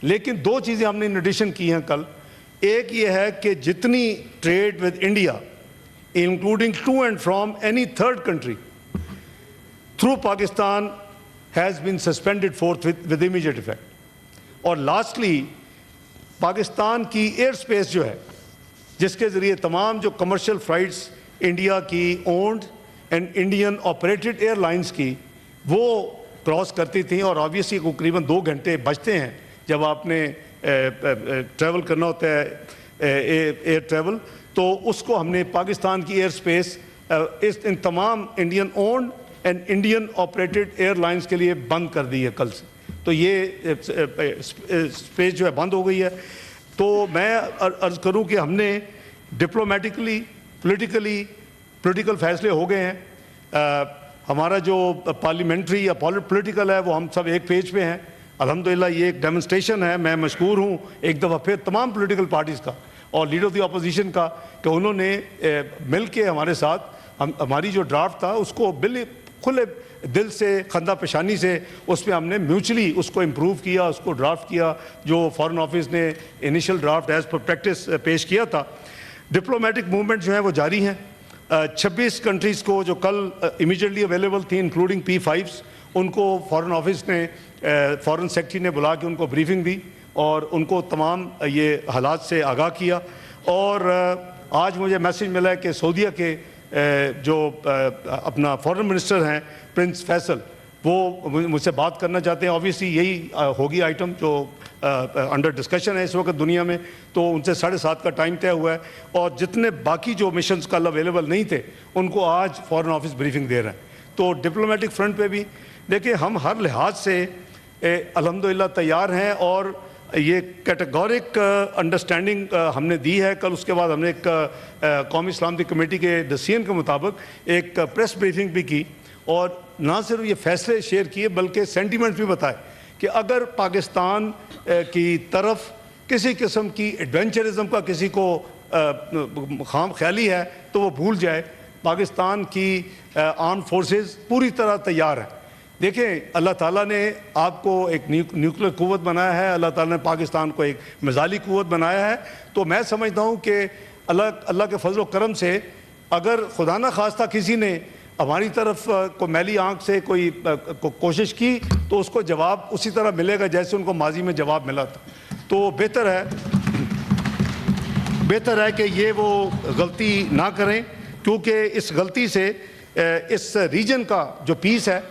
लेकिन दो चीज़ें हमने इन एडिशन की हैं कल। एक ये है कि जितनी trade with India including to and from any third country through Pakistan has been suspended forthwith with immediate effect. और लास्टली पाकिस्तान की एयर स्पेस जो है, जिसके ज़रिए तमाम जो कमर्शियल फ़्लाइट्स इंडिया की owned and Indian operated airlines की वो क्रॉस करती थी, और ऑब्वियसली तकरीबन 2 घंटे बचते हैं जब आपने ट्रैवल करना होता है एयर ट्रैवल, तो उसको हमने पाकिस्तान की एयर स्पेस इन तमाम Indian owned and Indian operated airlines के लिए बंद कर दी है कल से। तो ये स्पेस जो है बंद हो गई है। तो मैं अर्ज़ करूं कि हमने डिप्लोमेटिकली पॉलिटिकल फैसले हो गए हैं। हमारा जो पार्लियामेंट्री या पॉलिटिकल है वो हम सब एक पेज पे हैं। अल्हम्दुलिल्लाह ये एक डेमोन्स्ट्रेशन है। मैं मशकूर हूँ एक दफ़ा फिर तमाम पॉलिटिकल पार्टीज़ का और लीडर ऑफ द अपोजिशन का कि उन्होंने मिल के हमारे साथ हमारी जो ड्राफ्ट था उसको खुले दिल से खंदा पेशानी से उस पर हमने म्यूचुअली उसको इम्प्रूव किया, उसको ड्राफ्ट किया जो फॉरेन ऑफिस ने initial draft as per practice पेश किया था। डिप्लोमेटिक मूवमेंट जो है वो जारी हैं। 26 कंट्रीज़ को जो कल इमीडिएटली अवेलेबल थी इंक्लूडिंग P5s, उनको फॉरेन ऑफिस ने फॉरेन सेक्रेटरी ने बुला के उनको ब्रीफिंग दी और उनको तमाम ये हालात से आगाह किया। और आज मुझे मैसेज मिला है कि सऊदीया के जो अपना फॉरेन मिनिस्टर हैं प्रिंस फैसल, वो मुझसे बात करना चाहते हैं। ऑब्वियसली यही होगी आइटम जो अंडर डिस्कशन है इस वक्त दुनिया में, तो उनसे 7:30 का टाइम तय हुआ है। और जितने बाकी जो मिशंस कल अवेलेबल नहीं थे उनको आज फॉरेन ऑफिस ब्रीफिंग दे रहे हैं। तो डिप्लोमेटिक फ्रंट पे भी देखिए हम हर लिहाज से अल्हम्दुलिल्लाह तैयार हैं और ये कैटेगोरिक अंडरस्टैंडिंग हमने दी है। कल उसके बाद हमने एक कौमी सलामती कमेटी के डिसीजन के मुताबिक एक प्रेस ब्रीफिंग भी की और ना सिर्फ ये फैसले शेयर किए बल्कि सेंटीमेंट्स भी बताए कि अगर पाकिस्तान की तरफ किसी किस्म की एडवेंचरिज्म का किसी को खाम ख्याली है तो वो भूल जाए। पाकिस्तान की आर्म फोर्सेस पूरी तरह तैयार हैं। देखें, अल्लाह ताला ने आपको एक न्यूक्लियर कुव्वत बनाया है, अल्लाह ताला ने पाकिस्तान को एक मिसाइली कुव्वत बनाया है। तो मैं समझता हूँ कि अल्लाह के फजल व करम से अगर खुदा न खास्ता किसी ने हमारी तरफ को मैली आंख से कोई कोशिश की तो उसको जवाब उसी तरह मिलेगा जैसे उनको माजी में जवाब मिला था। तो बेहतर है कि ये वो गलती ना करें, क्योंकि इस गलती से इस रीजन का जो पीस है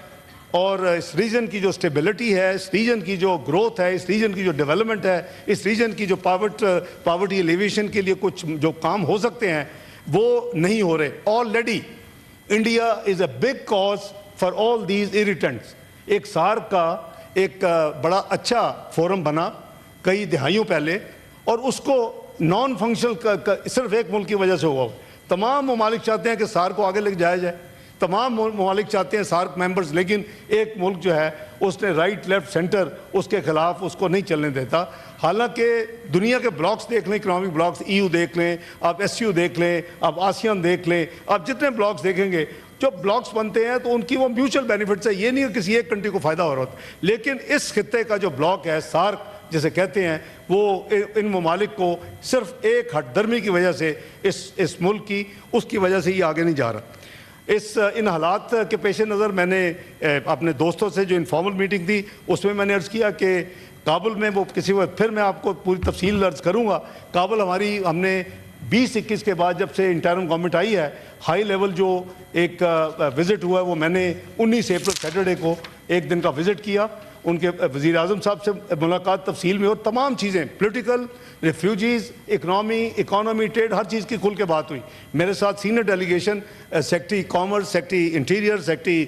और इस रीजन की जो स्टेबिलिटी है, इस रीजन की जो ग्रोथ है, इस रीजन की जो डेवलपमेंट है, इस रीजन की जो पावर्टी एलिवेशन के लिए कुछ जो काम हो सकते हैं वो नहीं हो रहे। Already India is a big cause for all these irritants. एक सार्क का एक बड़ा अच्छा फोरम बना कई दिहाइयों पहले और उसको नॉन फंक्शनल सिर्फ एक मुल्क की वजह से हुआ। तमाम ममालिक चाहते हैं कि सार्क को आगे लेके जाया जाए, तमाम ममालिक चाहते हैं सार्क मेंबर्स, लेकिन एक मुल्क जो है उसने राइट लेफ्ट सेंटर उसके खिलाफ उसको नहीं चलने देता। हालांकि दुनिया के ब्लॉक्स देख लें, इकोनॉमिक ब्लॉक्स, EU देख लें, आप SCO देख लें, आप आसियान देख लें, आप जितने ब्लॉक्स देखेंगे जो ब्लॉक्स बनते हैं तो उनकी वो म्यूचुअल बेनिफिट्स है। ये नहीं है किसी एक कंट्री को फ़ायदा हो रहा होता, लेकिन इस खित्ते का जो ब्लॉक है सार्क जिसे कहते हैं वो इन ममालिक को सिर्फ एक हटदर्मी की वजह से इस मुल्क की उसकी वजह से ही आगे नहीं जा रहा। इन हालात के पेश नज़र मैंने अपने दोस्तों से जो इनफॉर्मल मीटिंग थी उसमें मैंने अर्ज़ किया कि काबुल में वो किसी वक्त फिर मैं आपको पूरी तफसील अर्ज़ करूँगा। काबुल हमने 2021 के बाद जब से इंटरिम गवर्नमेंट आई है हाई लेवल जो एक विज़िट हुआ है वो मैंने 19 अप्रैल सैटरडे को एक दिन का विज़िट किया। उनके वज़ीर आज़म साहब से मुलाकात तफसील में और तमाम चीज़ें पॉलिटिकल, रिफ्यूजीज़, इकॉनमी, ट्रेड, हर चीज़ की खुल के बात हुई। मेरे साथ senior delegation secretary commerce, secretary interior, secretary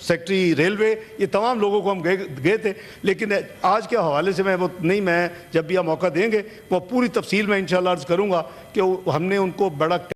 secretary railway, ये तमाम लोगों को हम गए थे। लेकिन आज के हवाले से मैं जब भी आप मौका देंगे वो पूरी तफसील में इंशाअल्लाह अर्ज़ करूँगा कि हमने उनको बड़ा